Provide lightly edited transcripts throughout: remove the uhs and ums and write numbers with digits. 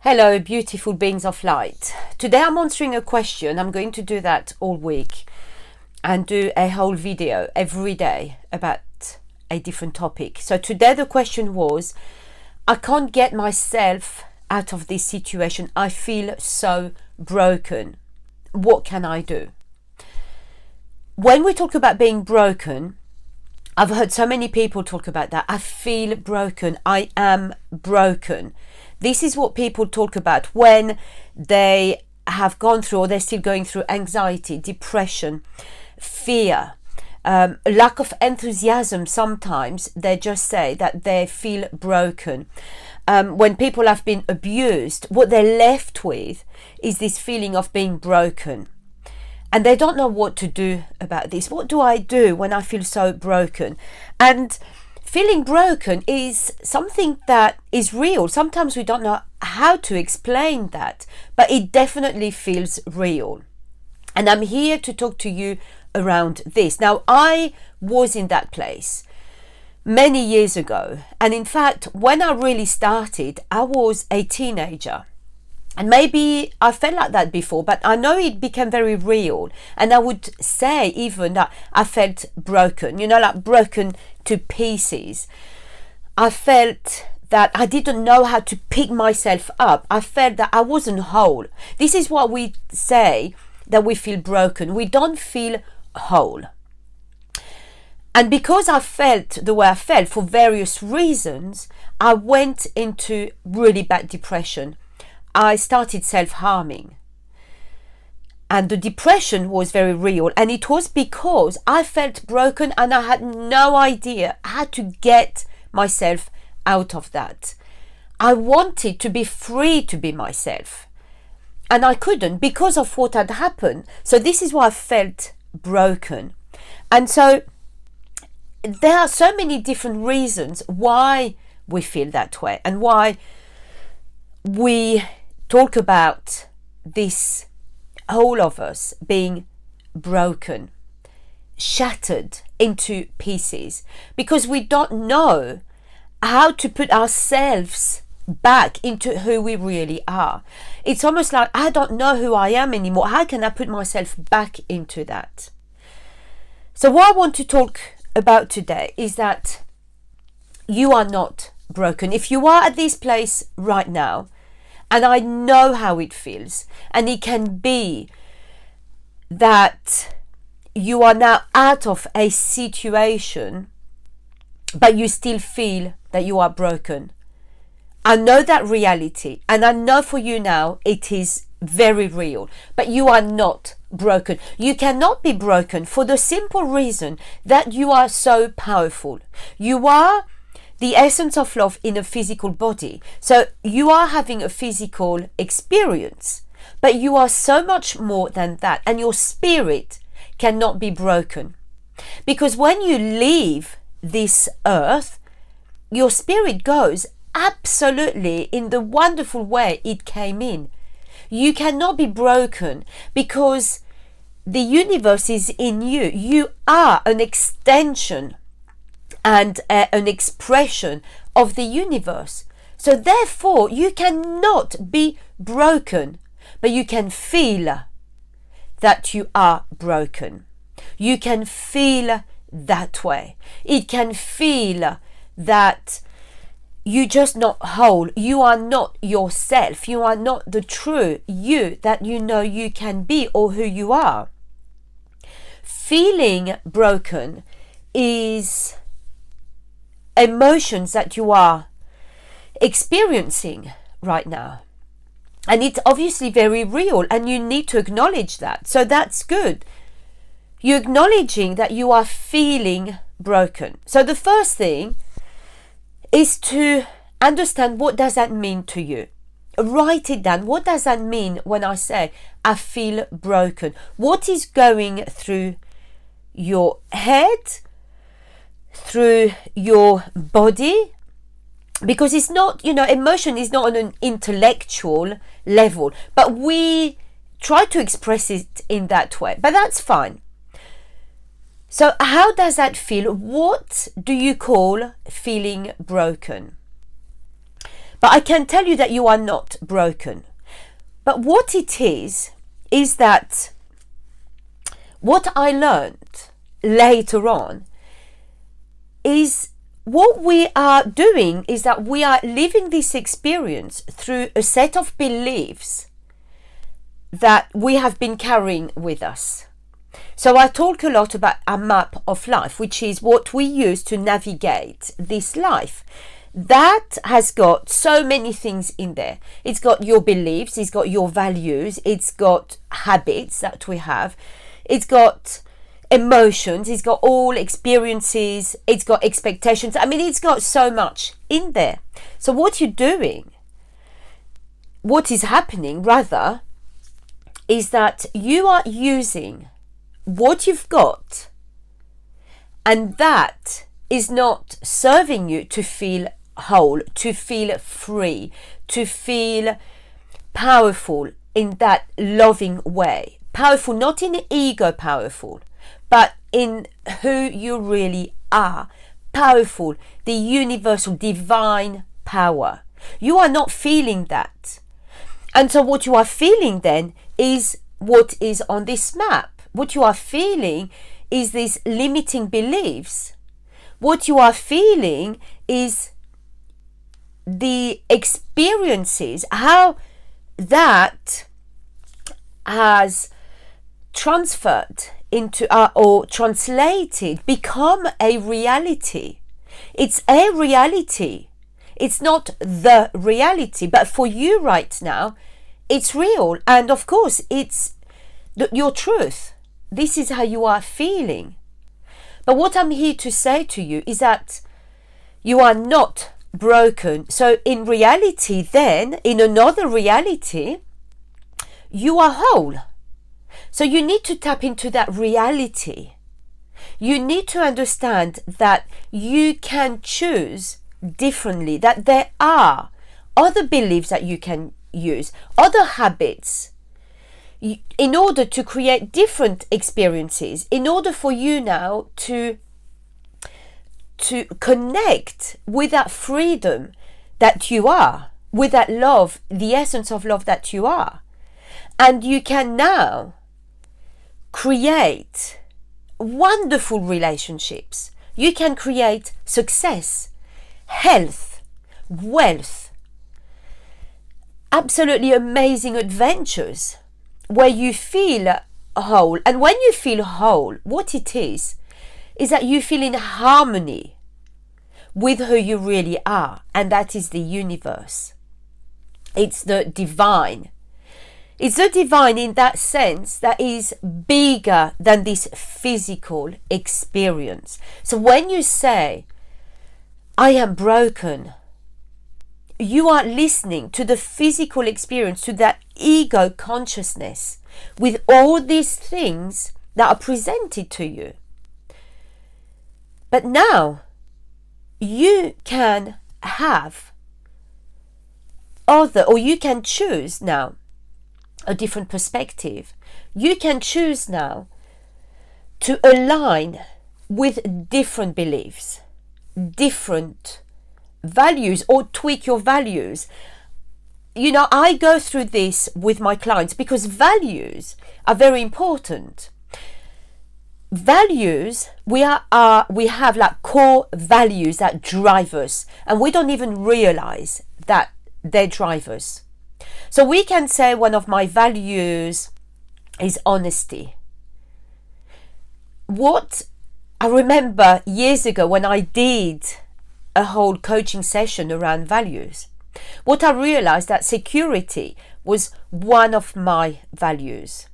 Hello, beautiful beings of light. Today I'm answering a question. I'm going to do that all week and do a whole video every day about a different topic. So today the question was, I can't get myself out of this situation. I feel so broken. What can I do? When we talk about being broken, I've heard so many people talk about that. I feel broken. I am broken. This is what people talk about when they have gone through or they're still going through anxiety, depression, fear, lack of enthusiasm. Sometimes they just say that they feel broken. When people have been abused, what they're left with is this feeling of being broken. And they don't know what to do about this. What do I do when I feel so broken? And feeling broken is something that is real. Sometimes we don't know how to explain that, but it definitely feels real. And I'm here to talk to you around this. Now, I was in that place many years ago. And in fact, when I really started, I was a teenager. And maybe I felt like that before, but I know it became very real. And I would say even that I felt broken, like broken to pieces. I felt that I didn't know how to pick myself up. I felt that I wasn't whole. This is what we say, that we feel broken. We don't feel whole. And because I felt the way I felt for various reasons, I went into really bad depression. I started self-harming, and the depression was very real, and it was because I felt broken and I had no idea how to get myself out of that. I wanted to be free to be myself, and I couldn't because of what had happened. So this is why I felt broken. And so there are so many different reasons why we feel that way and why we talk about this, all of us being broken, shattered into pieces, because we don't know how to put ourselves back into who we really are. It's almost like, I don't know who I am anymore. How can I put myself back into that? So what I want to talk about today is that you are not broken. If you are at this place right now, and I know how it feels, and it can be that you are now out of a situation, but you still feel that you are broken. I know that reality, and I know for you now it is very real, but you are not broken. You cannot be broken for the simple reason that you are so powerful. You are the essence of love in a physical body. So you are having a physical experience, but you are so much more than that, and your spirit cannot be broken. Because when you leave this earth, your spirit goes absolutely in the wonderful way it came in. You cannot be broken because the universe is in you. You are an extension and an expression of the universe. So therefore, you cannot be broken, but you can feel that you are broken. You can feel that way. It can feel that you're just not whole. You are not yourself. You are not the true you that you know you can be or who you are. Feeling broken is emotions that you are experiencing right now, and it's obviously very real, and you need to acknowledge that. So that's good. You're acknowledging that you are feeling broken. So the first thing is to understand, what does that mean to you? Write it down. What does that mean when I say I feel broken? What is going through your head, through your body? Because it's not, emotion is not on an intellectual level, but we try to express it in that way, but that's fine. So how does that feel? What do you call feeling broken? But I can tell you that you are not broken. But what it is that what I learned later on is what we are doing is that we are living this experience through a set of beliefs that we have been carrying with us. So I talk a lot about a map of life, which is what we use to navigate this life. That has got so many things in there. It's got your beliefs, it's got your values, it's got habits that we have, it's got emotions, it's got all experiences, it's got expectations. I mean, it's got so much in there. So what you're doing, what is happening rather, is that you are using what you've got, and that is not serving you to feel whole, to feel free, to feel powerful in that loving way. Powerful, not in ego powerful, but in who you really are. Powerful, the universal divine power. You are not feeling that. And so what you are feeling then is what is on this map. What you are feeling is these limiting beliefs. What you are feeling is the experiences, how that has transferred into or translated, become a reality. It's a reality. It's not the reality, but for you right now, it's real. And of course, it's your truth. This is how you are feeling. But what I'm here to say to you is that you are not broken. So in reality, then, in another reality, you are whole. So you need to tap into that reality. You need to understand that you can choose differently, that there are other beliefs that you can use, other habits, in order to create different experiences, in order for you now to connect with that freedom that you are, with that love, the essence of love that you are. And you can now create wonderful relationships. You can create success, health, wealth, absolutely amazing adventures where you feel whole. And when you feel whole, what it is that you feel in harmony with who you really are, and that is the universe. It's the divine. It's the divine in that sense that is bigger than this physical experience. So when you say, I am broken, you are listening to the physical experience, to that ego consciousness, with all these things that are presented to you. But now you can have other, or you can choose now a different perspective. You can choose now to align with different beliefs, different values, or tweak your values. You know, I go through this with my clients because values are very important. Values, we have like core values that drive us, and we don't even realize that they're drivers. So we can say one of my values is honesty. What I remember years ago when I did a whole coaching session around values, what I realized that security was one of my values.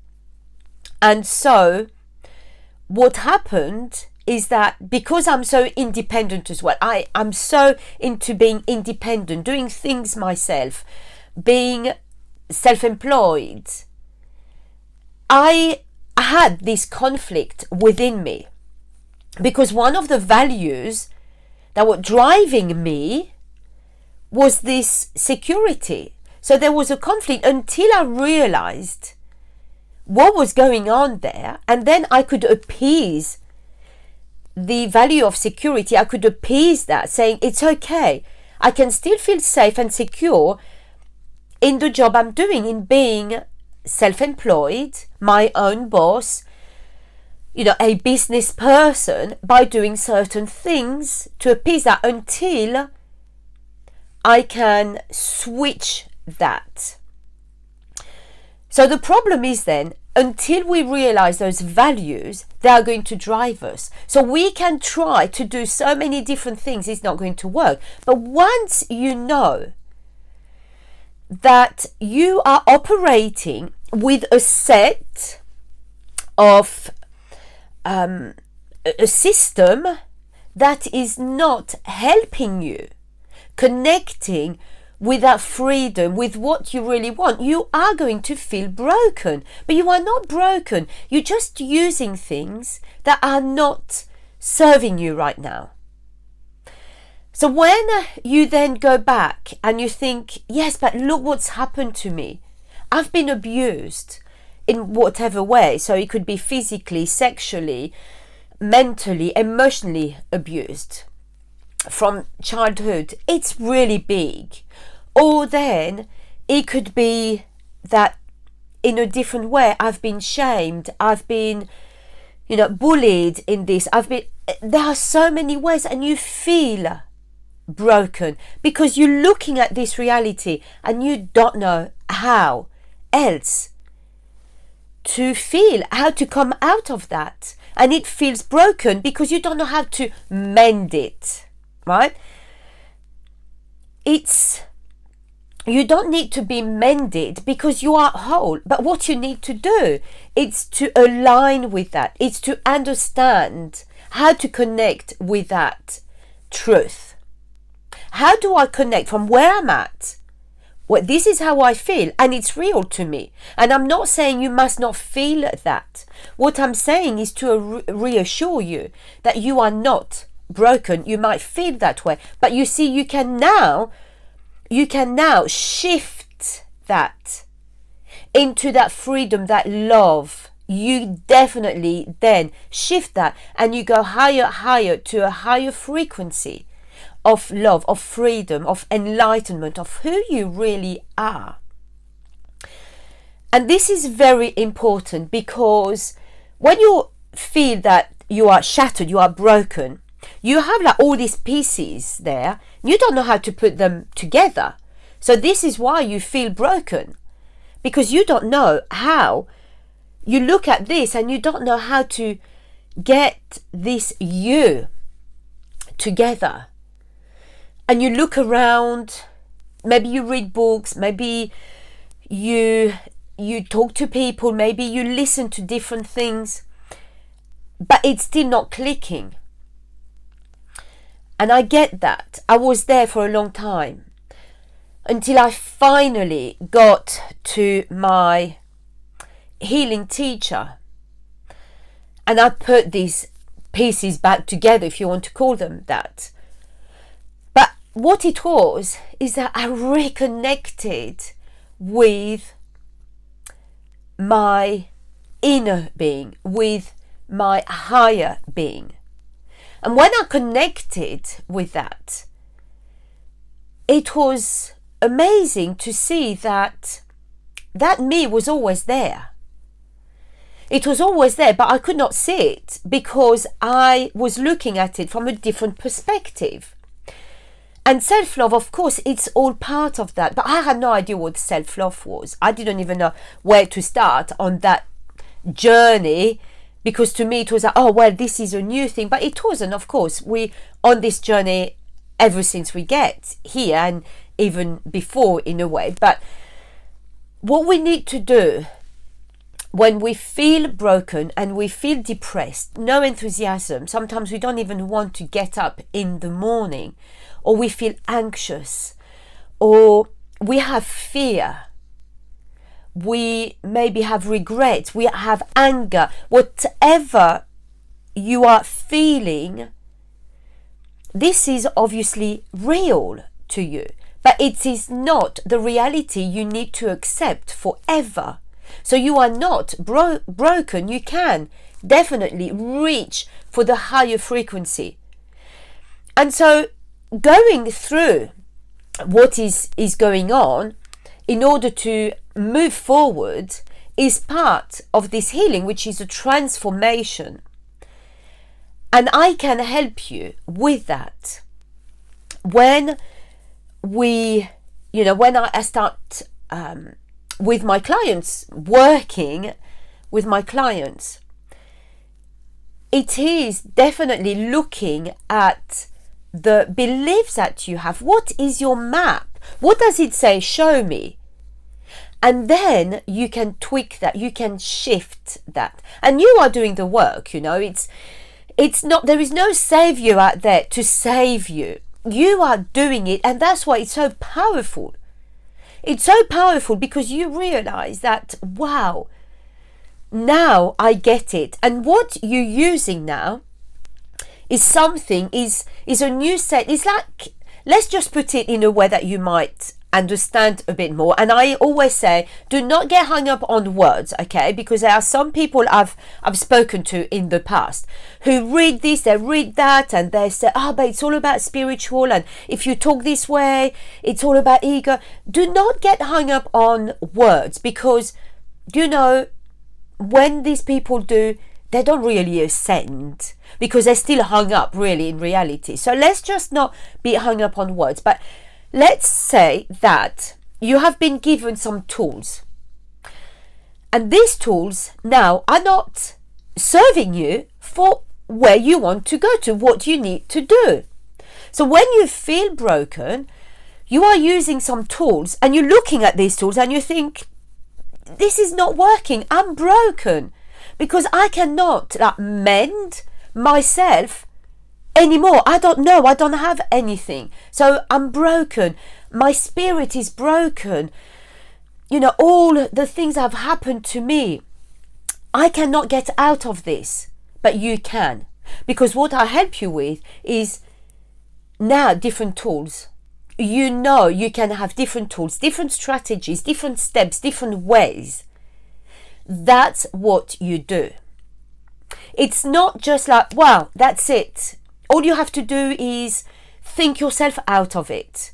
And so what happened is that because I'm so independent as well, I'm so into being independent, doing things myself, being self-employed, I had this conflict within me, because one of the values that were driving me was this security. So there was a conflict until I realized what was going on there, and then I could appease the value of security. I could appease that, saying it's okay, I can still feel safe and secure in the job I'm doing, in being self-employed, my own boss, a business person, by doing certain things to appease that, until I can switch that. So the problem is then, until we realize those values, they are going to drive us. So we can try to do so many different things, it's not going to work. But once you know that you are operating with a set of a system that is not helping you connecting with that freedom, with what you really want, you are going to feel broken. But you are not broken. You're just using things that are not serving you right now. So when you then go back and you think, yes, but look what's happened to me. I've been abused in whatever way. So it could be physically, sexually, mentally, emotionally abused from childhood. It's really big. Or then it could be that in a different way, I've been shamed, I've been, bullied in this, there are so many ways, and you feel broken because you're looking at this reality and you don't know how else to feel, how to come out of that. And it feels broken because you don't know how to mend it, right? You don't need to be mended because you are whole. But what you need to do is to align with that. It's to understand how to connect with that truth. How do I connect from where I'm at? Well, this is how I feel, and it's real to me. And I'm not saying you must not feel that. What I'm saying is to reassure you that you are not broken. You might feel that way, but you see, you can now shift that into that freedom, that love. You definitely then shift that and you go higher to a higher frequency of love, of freedom, of enlightenment, of who you really are. And this is very important because when you feel that you are shattered, you are broken, you have like all these pieces there, you don't know how to put them together. So this is why you feel broken, because you don't know how. You look at this and you don't know how to get this you together. And you look around, maybe you read books, maybe you talk to people, maybe you listen to different things, but it's still not clicking. And I get that. I was there for a long time until I finally got to my healing teacher. And I put these pieces back together, if you want to call them that. But what it was is that I reconnected with my inner being, with my higher being. And when I connected with that, it was amazing to see that me was always there. It was always there, but I could not see it because I was looking at it from a different perspective. And self-love, of course, it's all part of that. But I had no idea what self-love was. I didn't even know where to start on that journey, because to me it was like, oh, well, this is a new thing. But it wasn't, of course. We on this journey ever since we get here, and even before in a way. But what we need to do when we feel broken and we feel depressed, no enthusiasm, sometimes we don't even want to get up in the morning, or we feel anxious, or we have fear, we maybe have regret, we have anger, whatever you are feeling, this is obviously real to you, but it is not the reality you need to accept forever. So you are not broken. You can definitely reach for the higher frequency. And so going through what is going on in order to move forward is part of this healing, which is a transformation. And I can help you with that. When when I start with my clients, working with my clients, it is definitely looking at the beliefs that you have. What is your map? What does it say? Show me. And then you can tweak that, you can shift that. And you are doing the work, it's not, there is no savior out there to save you. You are doing it, and that's why it's so powerful. It's so powerful because you realize that, wow, now I get it. And what you're using now is something, is a new set. It's like, let's just put it in a way that you might understand a bit more. And I always say, do not get hung up on words, okay? Because there are some people I've spoken to in the past who read this, they read that, and they say, but it's all about spiritual, and if you talk this way, it's all about ego. Do not get hung up on words, because when these people do, they don't really ascend, because they're still hung up really in reality. So let's just not be hung up on words. But let's say that you have been given some tools, and these tools now are not serving you for where you want to go to, what you need to do. So when you feel broken, you are using some tools, and you're looking at these tools and you think, this is not working, I'm broken, because I cannot mend myself anymore. I don't know, I don't have anything, so I'm broken, my spirit is broken, all the things have happened to me, I cannot get out of this. But you can, because what I help you with is now different tools. You can have different tools, different strategies, different steps, different ways. That's what you do. It's not just like, wow, that's it, all you have to do is think yourself out of it.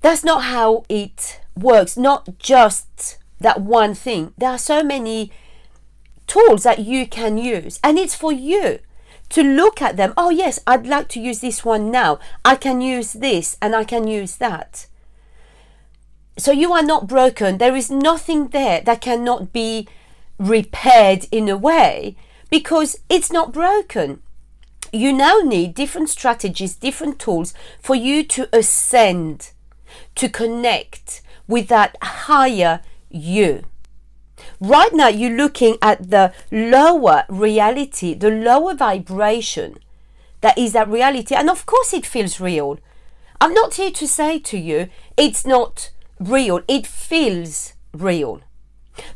That's not how it works. Not just that one thing. There are so many tools that you can use, and it's for you to look at them. Oh yes, I'd like to use this one now. I can use this and I can use that. So you are not broken. There is nothing there that cannot be repaired in a way, because it's not broken. You now need different strategies, different tools for you to ascend, to connect with that higher you. Right now you're looking at the lower reality, the lower vibration that is that reality, and of course it feels real. I'm not here to say to you it's not real. It feels real,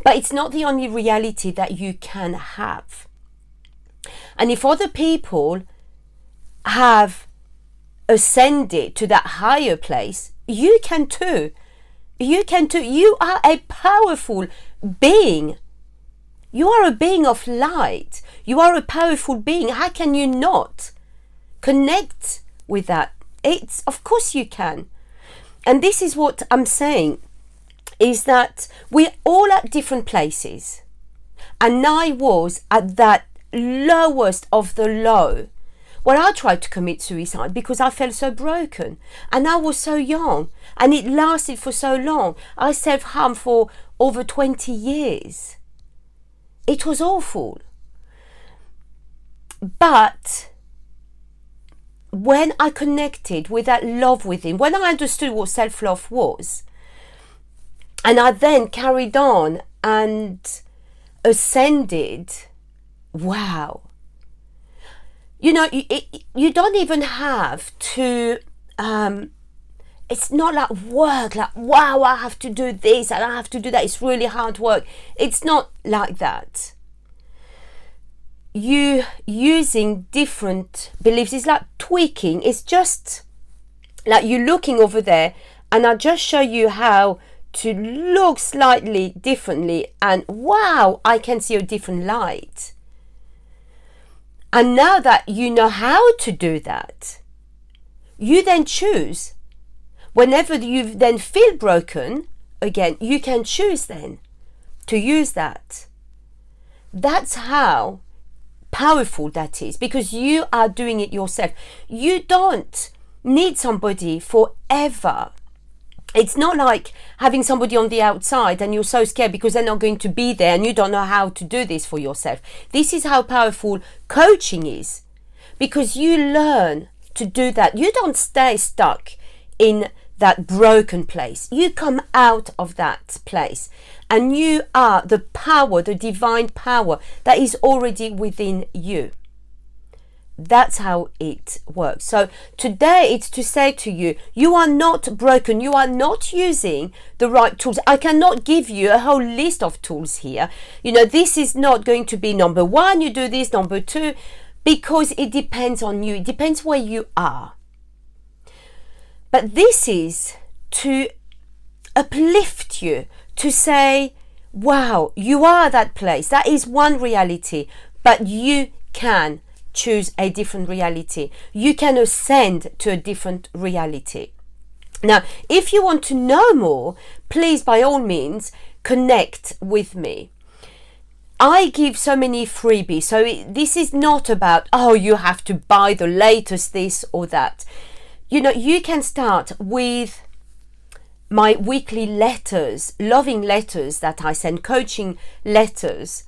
but it's not the only reality that you can have. And if other people have ascended to that higher place, you can too. You can too. You are a powerful being. You are a being of light. You are a powerful being. How can you not connect with that? It's, of course you can. And this is what I'm saying, is that we're all at different places. And I was at that lowest of the low, where I tried to commit suicide because I felt so broken, and I was so young, and it lasted for so long. I self-harmed for over 20 years. It was awful. But when I connected with that love within, when I understood what self-love was, and I then carried on and ascended, wow. You don't even have to, it's not like work, like, wow, I have to do this and I have to do that. It's really hard work. It's not like that. You using different beliefs, it's like tweaking. It's just like you're looking over there, and I'll just show you how to look slightly differently, and wow, I can see a different light. And now that you know how to do that, you then choose Whenever you then feel broken, again, you can choose then to use that. That's how powerful that is, because you are doing it yourself. You don't need somebody forever. It's not like having somebody on the outside and you're so scared because they're not going to be there and you don't know how to do this for yourself. This is how powerful coaching is, because you learn to do that. You don't stay stuck in that broken place. You come out of that place and you are the power, the divine power that is already within you. That's how it works. So today it's to say to you, you are not broken. You are not using the right tools. I cannot give you a whole list of tools here. This is not going to be number one, you do this, number two, because it depends on you. It depends where you are. But this is to uplift you, to say, wow, you are that place. That is one reality, but you can choose a different reality. You can ascend to a different reality. Now, if you want to know more, please, by all means, connect with me. I give so many freebies. So this is not about, you have to buy the latest this or that. You can start with my weekly letters, loving letters that I send, coaching letters.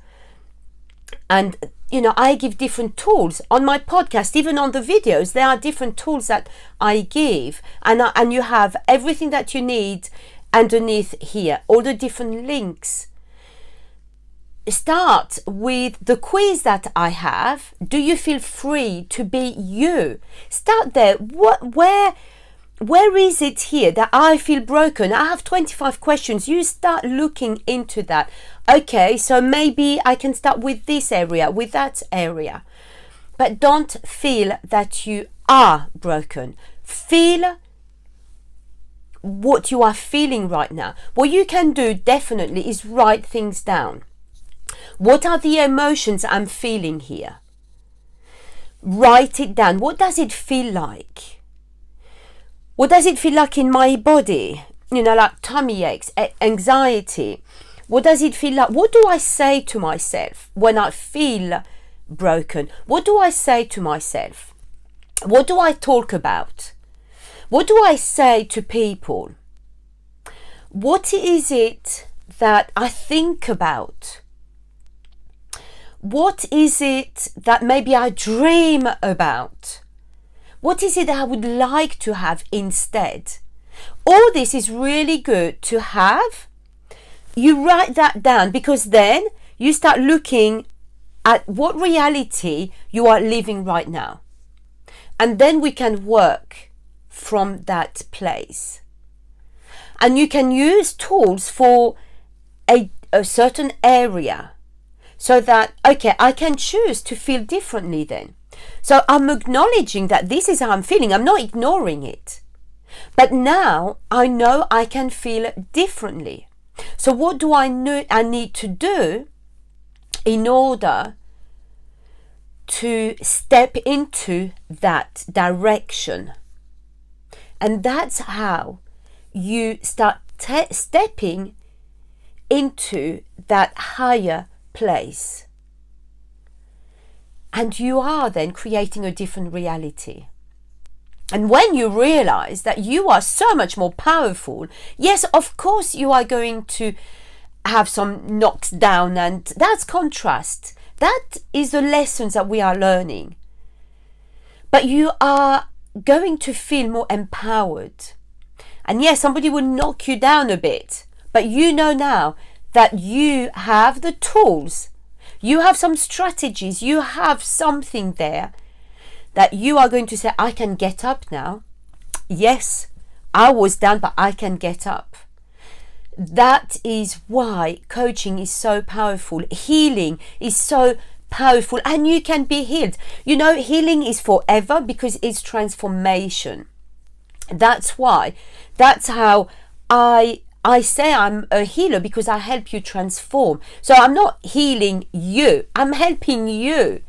And, I give different tools on my podcast, even on the videos. There are different tools that I give. And you have everything that you need underneath here, all the different links. Start with the quiz that I have. Do you feel free to be you? Start there. Where is it here that I feel broken? I have 25 questions. You start looking into that. Okay, so maybe I can start with this area, with that area. But don't feel that you are broken. Feel what you are feeling right now. What you can do definitely is write things down. What are the emotions I'm feeling here? Write it down. What does it feel like? What does it feel like in my body? Like tummy aches, anxiety. What does it feel like? What do I say to myself when I feel broken? What do I say to myself? What do I talk about? What do I say to people? What is it that I think about? What is it that maybe I dream about? What is it that I would like to have instead? All this is really good to have. You write that down, because then you start looking at what reality you are living right now. And then we can work from that place. And you can use tools for a certain area, so that, okay, I can choose to feel differently then. So I'm acknowledging that this is how I'm feeling. I'm not ignoring it. But now I know I can feel differently. So what do I need to do in order to step into that direction? And that's how you start stepping into that higher place. And you are then creating a different reality. And when you realize that you are so much more powerful, yes, of course you are going to have some knocks down, and that's contrast. That is the lessons that we are learning. But you are going to feel more empowered. And yes, somebody will knock you down a bit, but you know now that you have the tools. You have some strategies. You have something there that you are going to say, I can get up now. Yes, I was down, but I can get up. That is why coaching is so powerful. Healing is so powerful, and you can be healed. Healing is forever because it's transformation. That's why. That's how I say I'm a healer, because I help you transform. So I'm not healing you. I'm helping you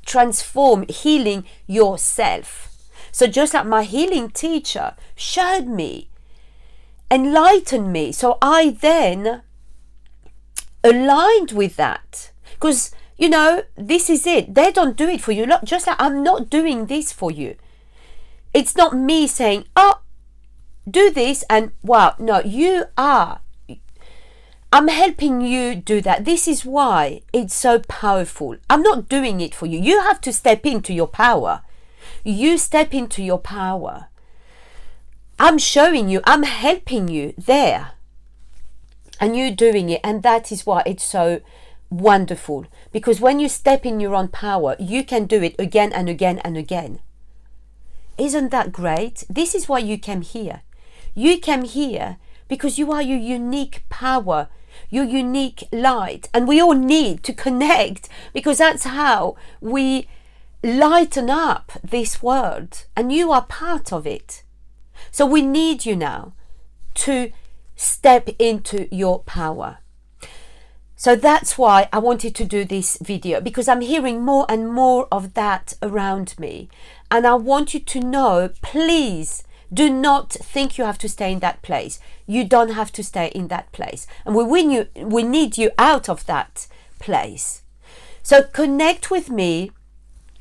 transform, healing yourself. So just like my healing teacher showed me enlightened me. So I then aligned with that, because this is it. They don't do it for you. Just like I'm not doing this for you. It's not me saying, oh, do this and wow. No, you are. I'm helping you do that. This is why it's so powerful. I'm not doing it for you. You have to step into your power. You step into your power. I'm showing you, I'm helping you there. And you're doing it. And that is why it's so wonderful. Because when you step in your own power, you can do it again and again and again. Isn't that great? This is why you came here. You came here because you are your unique power, your unique light. And we all need to connect, because that's how we lighten up this world. And you are part of it. So we need you now to step into your power. So that's why I wanted to do this video, because I'm hearing more and more of that around me. And I want you to know, please do not think you have to stay in that place. You don't have to stay in that place. And we need you out of that place. So connect with me.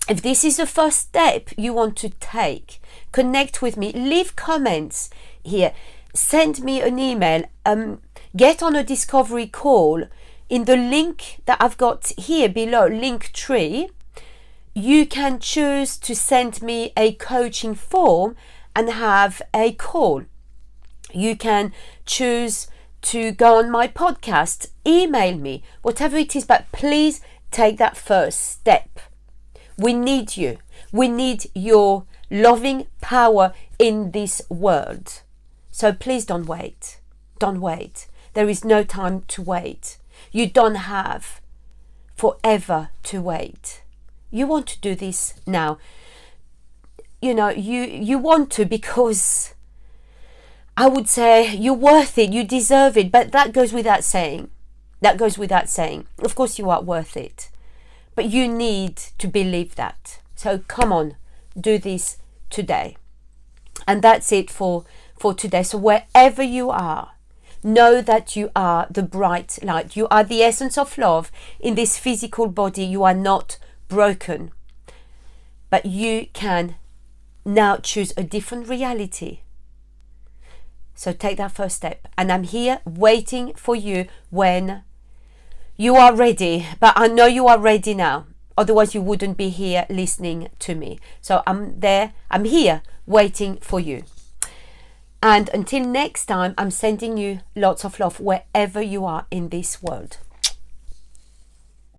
If this is the first step you want to take, connect with me. Leave comments here. Send me an email. Get on a discovery call. In the link that I've got here below, Linktree, you can choose to send me a coaching form and have a call. You can choose to go on my podcast, email me, whatever it is, but please take that first step. We need you. We need your loving power in this world. So please don't wait. Don't wait. There is no time to wait. You don't have forever to wait. You want to do this now. You want to, because I would say you're worth it, you deserve it, but that goes without saying. That goes without saying. Of course you are worth it, but you need to believe that. So come on, do this today. And that's it for today. So wherever you are, know that you are the bright light. You are the essence of love in this physical body. You are not broken, but you can now choose a different reality. So take that first step, and I'm here waiting for you when you are ready. But I know you are ready now, otherwise you wouldn't be here listening to me. So I'm here waiting for you. And until next time, I'm sending you lots of love wherever you are in this world.